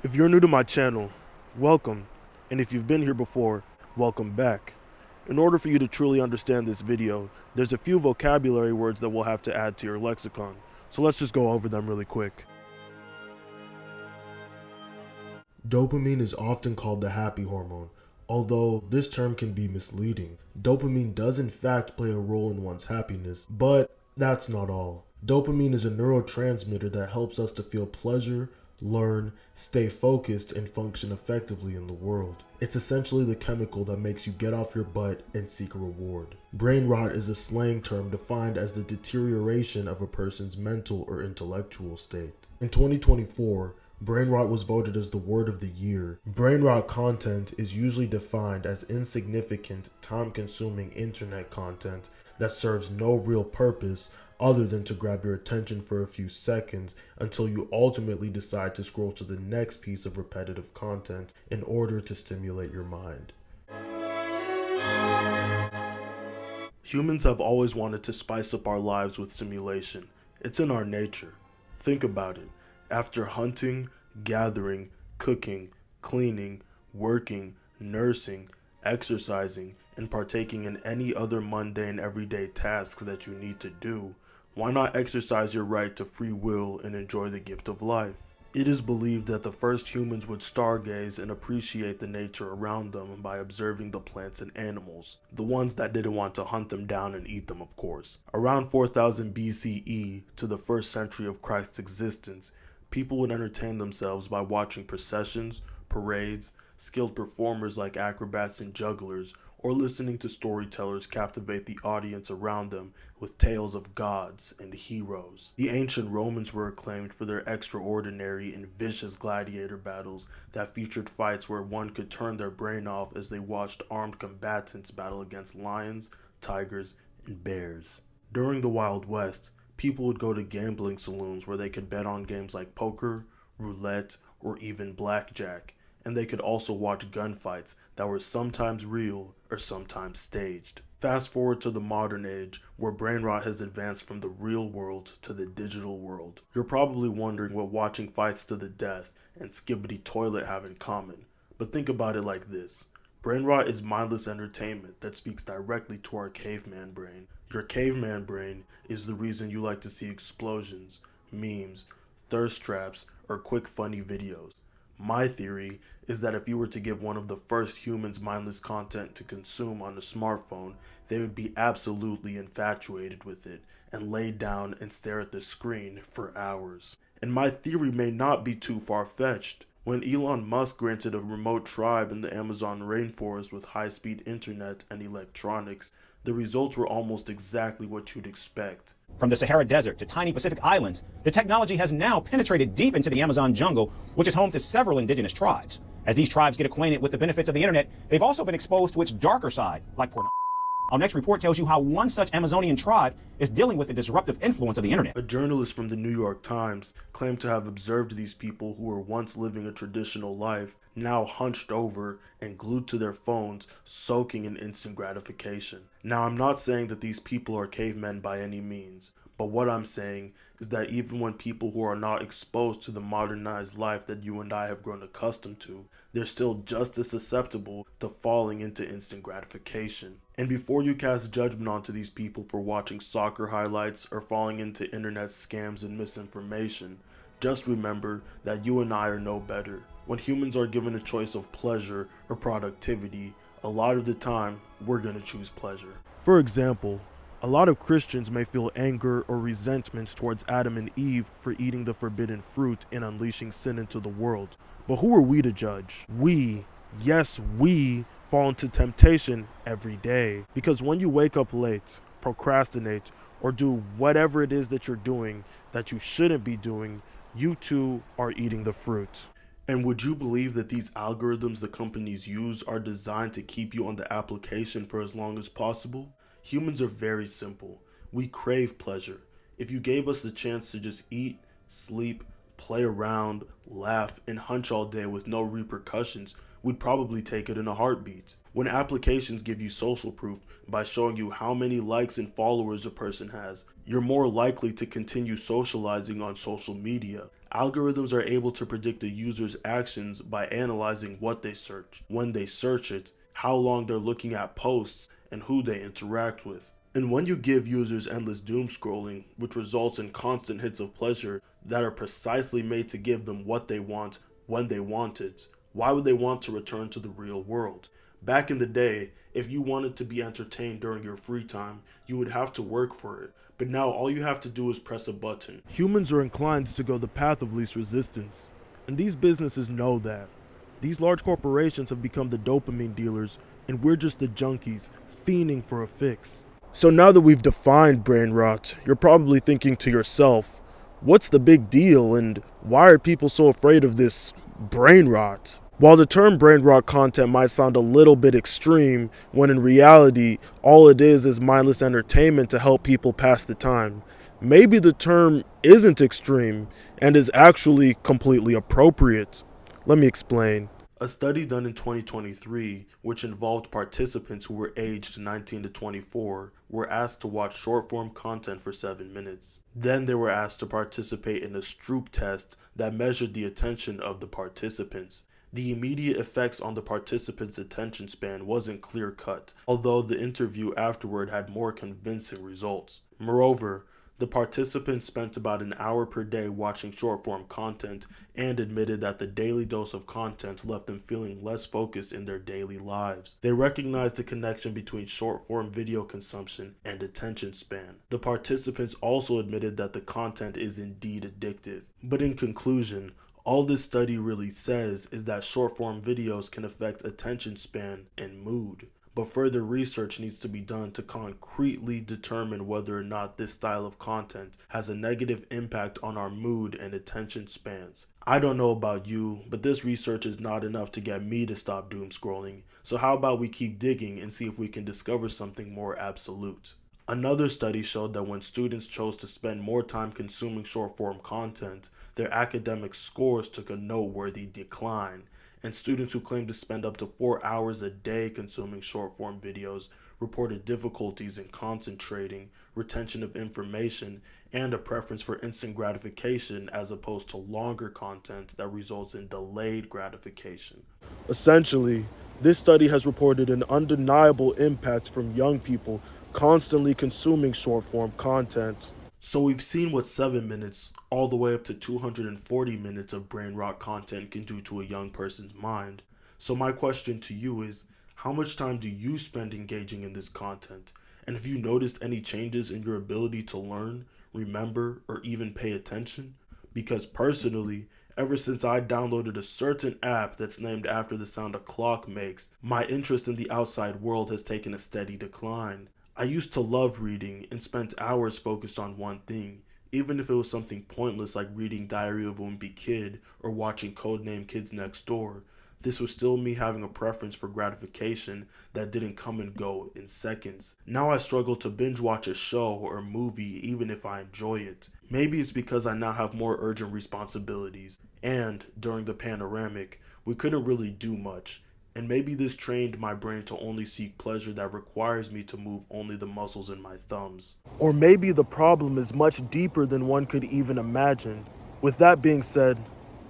If you're new to my channel, welcome, and if you've been here before, welcome back. In order for you to truly understand this video, there's a few vocabulary words that we'll have to add to your lexicon, so let's just go over them really quick. Dopamine is often called the happy hormone, although this term can be misleading. Dopamine does in fact play a role in one's happiness, but that's not all. Dopamine is a neurotransmitter that helps us to feel pleasure, learn, stay focused, and function effectively in the world. It's essentially the chemical that makes you get off your butt and seek a reward. Brain rot is a slang term defined as the deterioration of a person's mental or intellectual state. In 2024, brain rot was voted as the word of the year. Brain rot content is usually defined as insignificant, time-consuming internet content that serves no real purpose other than to grab your attention for a few seconds until you ultimately decide to scroll to the next piece of repetitive content in order to stimulate your mind. Humans have always wanted to spice up our lives with stimulation. It's in our nature. Think about it. After hunting, gathering, cooking, cleaning, working, nursing, exercising, and partaking in any other mundane everyday tasks that you need to do, why not exercise your right to free will and enjoy the gift of life? It is believed that the first humans would stargaze and appreciate the nature around them by observing the plants and animals, the ones that didn't want to hunt them down and eat them, of course. Around 4000 BCE to the 1st century of Christ's existence, people would entertain themselves by watching processions, parades, skilled performers like acrobats and jugglers, or listening to storytellers captivate the audience around them with tales of gods and heroes. The ancient Romans were acclaimed for their extraordinary and vicious gladiator battles that featured fights where one could turn their brain off as they watched armed combatants battle against lions, tigers, and bears. During the Wild West, people would go to gambling saloons where they could bet on games like poker, roulette, or even blackjack, and they could also watch gunfights that were sometimes real or sometimes staged. Fast forward to the modern age, where brain rot has advanced from the real world to the digital world. You're probably wondering what watching fights to the death and skibbity toilet have in common, but think about it like this. Brain rot is mindless entertainment that speaks directly to our caveman brain. Your caveman brain is the reason you like to see explosions, memes, thirst traps, or quick funny videos. My theory is that if you were to give one of the first humans mindless content to consume on a smartphone, they would be absolutely infatuated with it and lay down and stare at the screen for hours. And my theory may not be too far-fetched. When Elon Musk granted a remote tribe in the Amazon rainforest with high-speed internet and electronics, the results were almost exactly what you'd expect. From the Sahara Desert to tiny Pacific islands, the technology has now penetrated deep into the Amazon jungle, which is home to several indigenous tribes. As these tribes get acquainted with the benefits of the internet, they've also been exposed to its darker side, like porn. Our next report tells you how one such Amazonian tribe is dealing with the disruptive influence of the internet. A journalist from the New York Times claimed to have observed these people who were once living a traditional life, now hunched over and glued to their phones, soaking in instant gratification. Now, I'm not saying that these people are cavemen by any means, but what I'm saying is that even when people who are not exposed to the modernized life that you and I have grown accustomed to, they're still just as susceptible to falling into instant gratification. And before you cast judgment onto these people for watching soccer highlights or falling into internet scams and misinformation, just remember that you and I are no better. When humans are given a choice of pleasure or productivity, a lot of the time, we're gonna choose pleasure. For example, a lot of Christians may feel anger or resentment towards Adam and Eve for eating the forbidden fruit and unleashing sin into the world. But who are we to judge? We, yes, we fall into temptation every day. Because when you wake up late, procrastinate, or do whatever it is that you're doing that you shouldn't be doing, you too are eating the fruit. And would you believe that these algorithms the companies use are designed to keep you on the application for as long as possible? Humans are very simple. We crave pleasure. If you gave us the chance to just eat, sleep, play around, laugh, and hunch all day with no repercussions, we'd probably take it in a heartbeat. When applications give you social proof by showing you how many likes and followers a person has, you're more likely to continue socializing on social media. Algorithms are able to predict a user's actions by analyzing what they search, when they search it, how long they're looking at posts, and who they interact with. And when you give users endless doom scrolling, which results in constant hits of pleasure that are precisely made to give them what they want when they want it, why would they want to return to the real world? Back in the day, if you wanted to be entertained during your free time, you would have to work for it. But now all you have to do is press a button. Humans are inclined to go the path of least resistance, and these businesses know that. These large corporations have become the dopamine dealers, and we're just the junkies, fiending for a fix. So now that we've defined brain rot, you're probably thinking to yourself, what's the big deal and why are people so afraid of this brain rot? While the term brain rot content might sound a little bit extreme, when in reality, all it is mindless entertainment to help people pass the time, maybe the term isn't extreme and is actually completely appropriate. Let me explain. A study done in 2023, which involved participants who were aged 19 to 24, were asked to watch short-form content for 7 minutes. Then they were asked to participate in a Stroop test that measured the attention of the participants. The immediate effects on the participants' attention span wasn't clear-cut, although the interview afterward had more convincing results. Moreover, the participants spent about an hour per day watching short-form content and admitted that the daily dose of content left them feeling less focused in their daily lives. They recognized the connection between short-form video consumption and attention span. The participants also admitted that the content is indeed addictive. But in conclusion, all this study really says is that short-form videos can affect attention span and mood. But further research needs to be done to concretely determine whether or not this style of content has a negative impact on our mood and attention spans. I don't know about you, but this research is not enough to get me to stop doom scrolling. So how about we keep digging and see if we can discover something more absolute? Another study showed that when students chose to spend more time consuming short-form content, their academic scores took a noteworthy decline. And students who claimed to spend up to 4 hours a day consuming short-form videos reported difficulties in concentrating, retention of information, and a preference for instant gratification as opposed to longer content that results in delayed gratification. Essentially, this study has reported an undeniable impact from young people constantly consuming short-form content. So we've seen what 7 minutes, all the way up to 240 minutes of brain rot content can do to a young person's mind. So my question to you is, how much time do you spend engaging in this content? And have you noticed any changes in your ability to learn, remember, or even pay attention? Because personally, ever since I downloaded a certain app that's named after the sound a clock makes, my interest in the outside world has taken a steady decline. I used to love reading and spent hours focused on one thing, even if it was something pointless like reading Diary of a Wimpy Kid or watching Codename Kids Next Door. This was still me having a preference for gratification that didn't come and go in seconds. Now I struggle to binge watch a show or a movie even if I enjoy it. Maybe it's because I now have more urgent responsibilities, and during the panoramic, we couldn't really do much. And maybe this trained my brain to only seek pleasure that requires me to move only the muscles in my thumbs. Or maybe the problem is much deeper than one could even imagine. With that being said,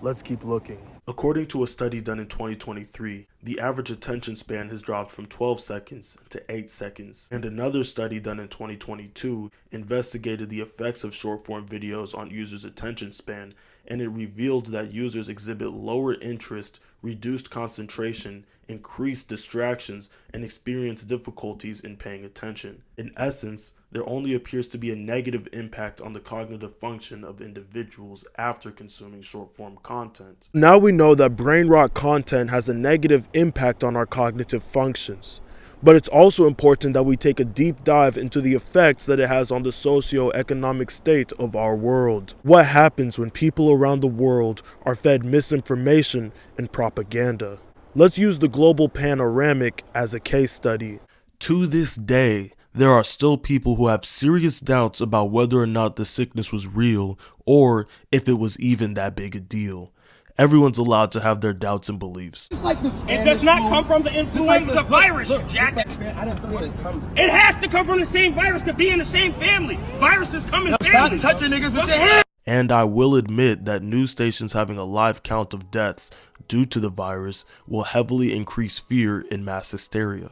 let's keep looking. According to a study done in 2023, the average attention span has dropped from 12 seconds to 8 seconds. And another study done in 2022 investigated the effects of short-form videos on users' attention span, and it revealed that users exhibit lower interest, reduced concentration, increased distractions, and experience difficulties in paying attention. In essence, there only appears to be a negative impact on the cognitive function of individuals after consuming short-form content. Now we know that brain rot content has a negative impact on our cognitive functions. But it's also important that we take a deep dive into the effects that it has on the socio-economic state of our world. What happens when people around the world are fed misinformation and propaganda? Let's use the global panoramic as a case study. To this day, there are still people who have serious doubts about whether or not the sickness was real or if it was even that big a deal. Everyone's allowed to have their doubts and beliefs. It does not come from the influenza virus, Jack. It has to come from the same virus to be in the same family. Viruses come in families. Stop touching niggas with your hands. And I will admit that news stations having a live count of deaths due to the virus will heavily increase fear and mass hysteria.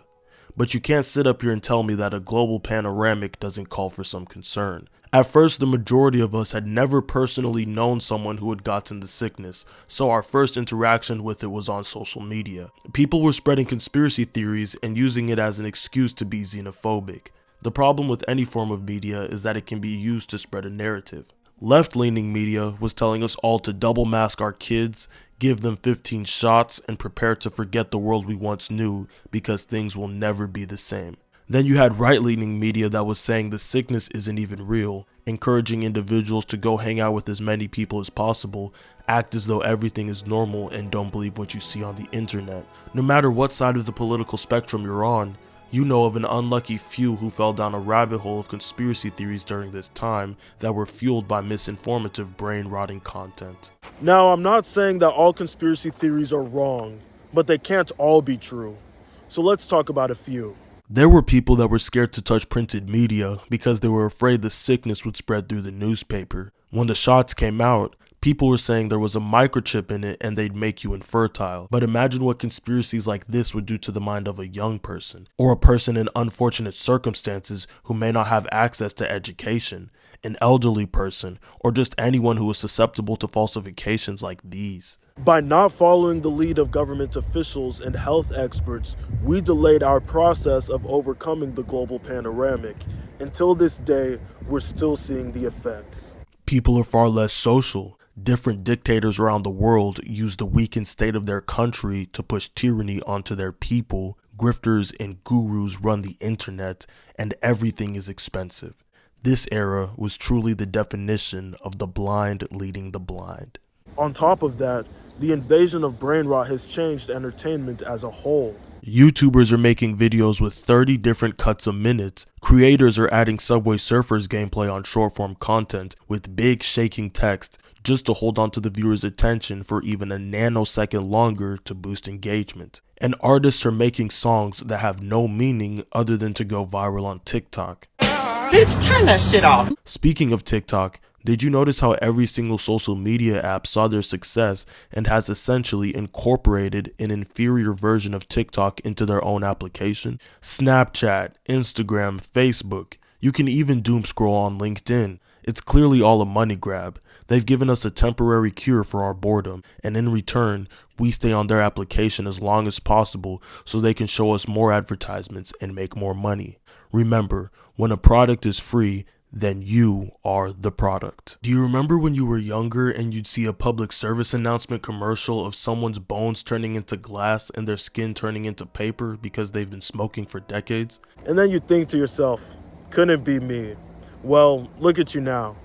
But you can't sit up here and tell me that a global panoramic doesn't call for some concern. At first, the majority of us had never personally known someone who had gotten the sickness, so our first interaction with it was on social media. People were spreading conspiracy theories and using it as an excuse to be xenophobic. The problem with any form of media is that it can be used to spread a narrative. Left-leaning media was telling us all to double mask our kids, give them 15 shots, and prepare to forget the world we once knew because things will never be the same. Then you had right-leaning media that was saying the sickness isn't even real, encouraging individuals to go hang out with as many people as possible, act as though everything is normal, and don't believe what you see on the internet. No matter what side of the political spectrum you're on, you know of an unlucky few who fell down a rabbit hole of conspiracy theories during this time that were fueled by misinformative, brain-rotting content. Now, I'm not saying that all conspiracy theories are wrong, but they can't all be true. So let's talk about a few. There were people that were scared to touch printed media because they were afraid the sickness would spread through the newspaper. When the shots came out, people were saying there was a microchip in it and they'd make you infertile. But imagine what conspiracies like this would do to the mind of a young person, or a person in unfortunate circumstances who may not have access to education, an elderly person, or just anyone who is susceptible to falsifications like these. By not following the lead of government officials and health experts, we delayed our process of overcoming the global panoramic. Until this day, we're still seeing the effects. People are far less social. Different dictators around the world use the weakened state of their country to push tyranny onto their people. Grifters and gurus run the internet, and everything is expensive. This era was truly the definition of the blind leading the blind. On top of that, the invasion of brain rot has changed entertainment as a whole. YouTubers are making videos with 30 different cuts a minute. Creators are adding Subway Surfers gameplay on short-form content with big shaking text just to hold on to the viewer's attention for even a nanosecond longer to boost engagement. And artists are making songs that have no meaning other than to go viral on TikTok. Bitch, turn that shit off. Speaking of TikTok, did you notice how every single social media app saw their success and has essentially incorporated an inferior version of TikTok into their own application? Snapchat, Instagram, Facebook, you can even doom scroll on LinkedIn. It's clearly all a money grab. They've given us a temporary cure for our boredom, and in return, we stay on their application as long as possible so they can show us more advertisements and make more money. Remember, when a product is free, then you are the product. Do you remember when you were younger and you'd see a public service announcement commercial of someone's bones turning into glass and their skin turning into paper because they've been smoking for decades? And then you'd think to yourself, couldn't be me. Well, look at you now,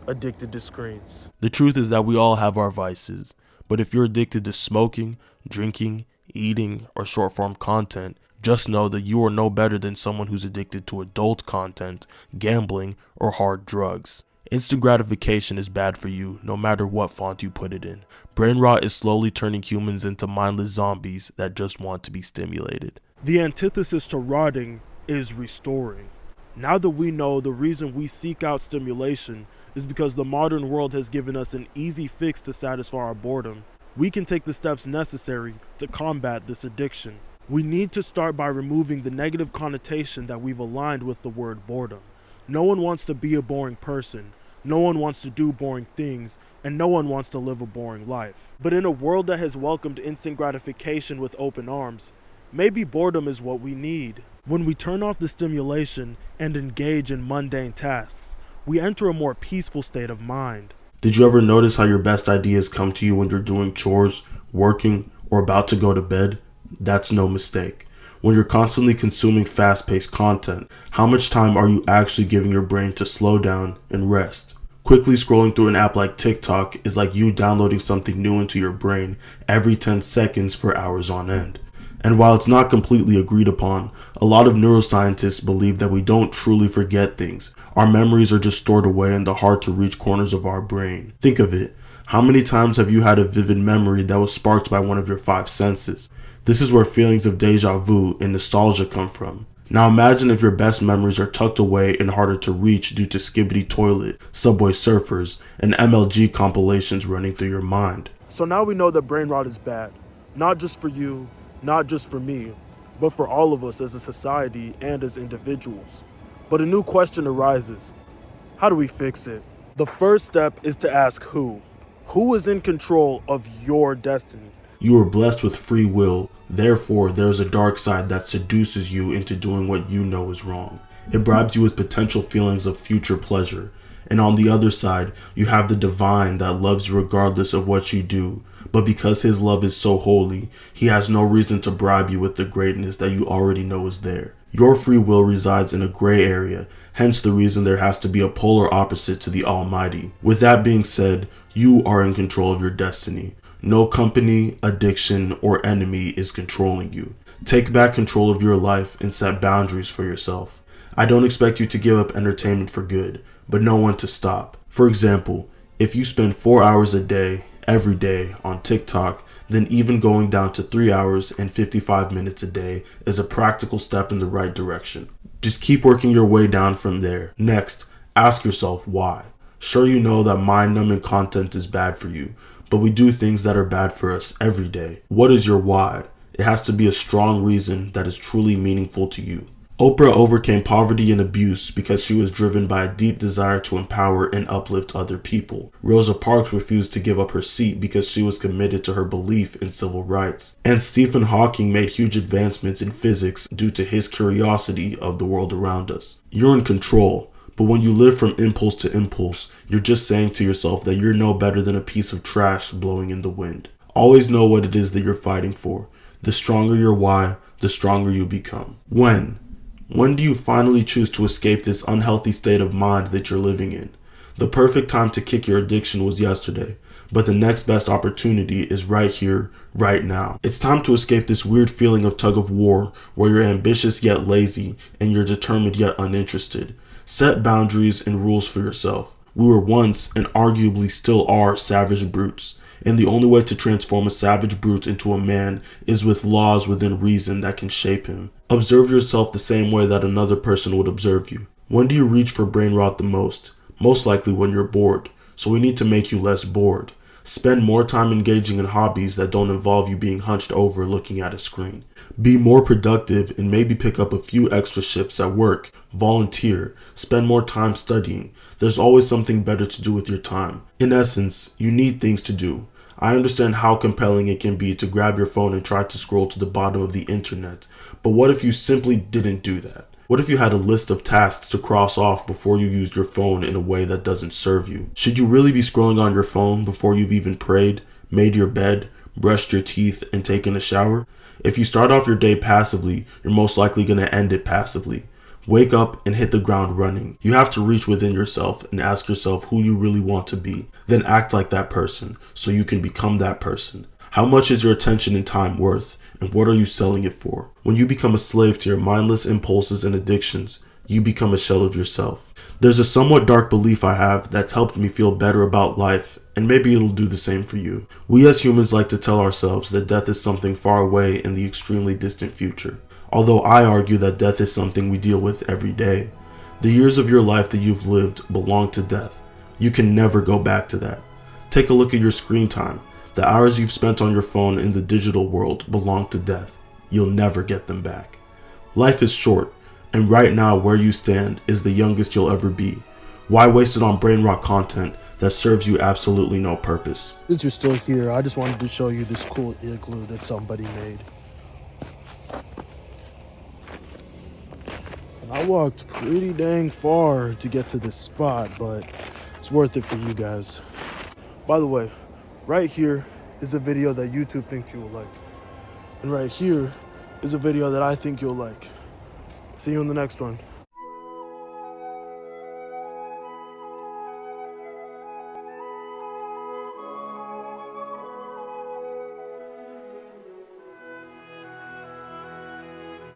addicted to screens. The truth is that we all have our vices, but if you're addicted to smoking, drinking, eating, or short-form content, just know that you are no better than someone who's addicted to adult content, gambling, or hard drugs. Instant gratification is bad for you, no matter what font you put it in. Brain rot is slowly turning humans into mindless zombies that just want to be stimulated. The antithesis to rotting is restoring. Now that we know the reason we seek out stimulation is because the modern world has given us an easy fix to satisfy our boredom, we can take the steps necessary to combat this addiction. We need to start by removing the negative connotation that we've aligned with the word boredom. No one wants to be a boring person, no one wants to do boring things, and no one wants to live a boring life. But in a world that has welcomed instant gratification with open arms, maybe boredom is what we need. When we turn off the stimulation and engage in mundane tasks, we enter a more peaceful state of mind. Did you ever notice how your best ideas come to you when you're doing chores, working, or about to go to bed? That's no mistake. When you're constantly consuming fast-paced content, how much time are you actually giving your brain to slow down and rest? Quickly scrolling through an app like TikTok is like you downloading something new into your brain every 10 seconds for hours on end. And while it's not completely agreed upon, a lot of neuroscientists believe that we don't truly forget things. Our memories are just stored away in the hard-to-reach corners of our brain. Think of it. How many times have you had a vivid memory that was sparked by one of your five senses? This is where feelings of deja vu and nostalgia come from. Now imagine if your best memories are tucked away and harder to reach due to Skibbity Toilet, Subway Surfers, and MLG compilations running through your mind. So now we know that brain rot is bad. Not just for you, not just for me, but for all of us as a society and as individuals. But a new question arises. How do we fix it? The first step is to ask who. Who is in control of your destiny? You are blessed with free will. Therefore, there is a dark side that seduces you into doing what you know is wrong. It bribes you with potential feelings of future pleasure. And on the other side, you have the divine that loves you regardless of what you do. But because his love is so holy, he has no reason to bribe you with the greatness that you already know is there. Your free will resides in a gray area, hence the reason there has to be a polar opposite to the Almighty. With that being said, you are in control of your destiny. No company, addiction, or enemy is controlling you. Take back control of your life and set boundaries for yourself. I don't expect you to give up entertainment for good, but know when to stop. For example, if you spend 4 hours a day, every day, on TikTok, then even going down to 3 hours and 55 minutes a day is a practical step in the right direction. Just keep working your way down from there. Next, ask yourself why. Sure, you know that mind-numbing content is bad for you, but we do things that are bad for us every day. What is your why? It has to be a strong reason that is truly meaningful to you. Oprah overcame poverty and abuse because she was driven by a deep desire to empower and uplift other people. Rosa Parks refused to give up her seat because she was committed to her belief in civil rights. And Stephen Hawking made huge advancements in physics due to his curiosity of the world around us. You're in control. But when you live from impulse to impulse, you're just saying to yourself that you're no better than a piece of trash blowing in the wind. Always know what it is that you're fighting for. The stronger your why, the stronger you become. When do you finally choose to escape this unhealthy state of mind that you're living in? The perfect time to kick your addiction was yesterday, but the next best opportunity is right here, right now. It's time to escape this weird feeling of tug of war where you're ambitious yet lazy and you're determined yet uninterested. Set boundaries and rules for yourself. We were once, and arguably still are, savage brutes. And the only way to transform a savage brute into a man is with laws within reason that can shape him. Observe yourself the same way that another person would observe you. When do you reach for brain rot the most? Most likely when you're bored. So we need to make you less bored. Spend more time engaging in hobbies that don't involve you being hunched over looking at a screen. Be more productive and maybe pick up a few extra shifts at work. Volunteer. Spend more time studying. There's always something better to do with your time. In essence, you need things to do. I understand how compelling it can be to grab your phone and try to scroll to the bottom of the internet. But what if you simply didn't do that? What if you had a list of tasks to cross off before you used your phone in a way that doesn't serve you? Should you really be scrolling on your phone before you've even prayed, made your bed, brushed your teeth, and taken a shower? If you start off your day passively, you're most likely going to end it passively. Wake up and hit the ground running. You have to reach within yourself and ask yourself who you really want to be. Then act like that person so you can become that person. How much is your attention and time worth? And what are you selling it for? When you become a slave to your mindless impulses and addictions, you become a shell of yourself. There's a somewhat dark belief I have that's helped me feel better about life, and maybe it'll do the same for you. We as humans like to tell ourselves that death is something far away in the extremely distant future. Although I argue that death is something we deal with every day. The years of your life that you've lived belong to death. You can never go back to that. Take a look at your screen time. The hours you've spent on your phone in the digital world belong to death. You'll never get them back. Life is short, and right now where you stand is the youngest you'll ever be. Why waste it on brain rot content that serves you absolutely no purpose? Since you're still here, I just wanted to show you this cool igloo that somebody made. And I walked pretty dang far to get to this spot, but it's worth it for you guys. By the way, right here is a video that YouTube thinks you will like. And right here is a video that I think you'll like. See you in the next one.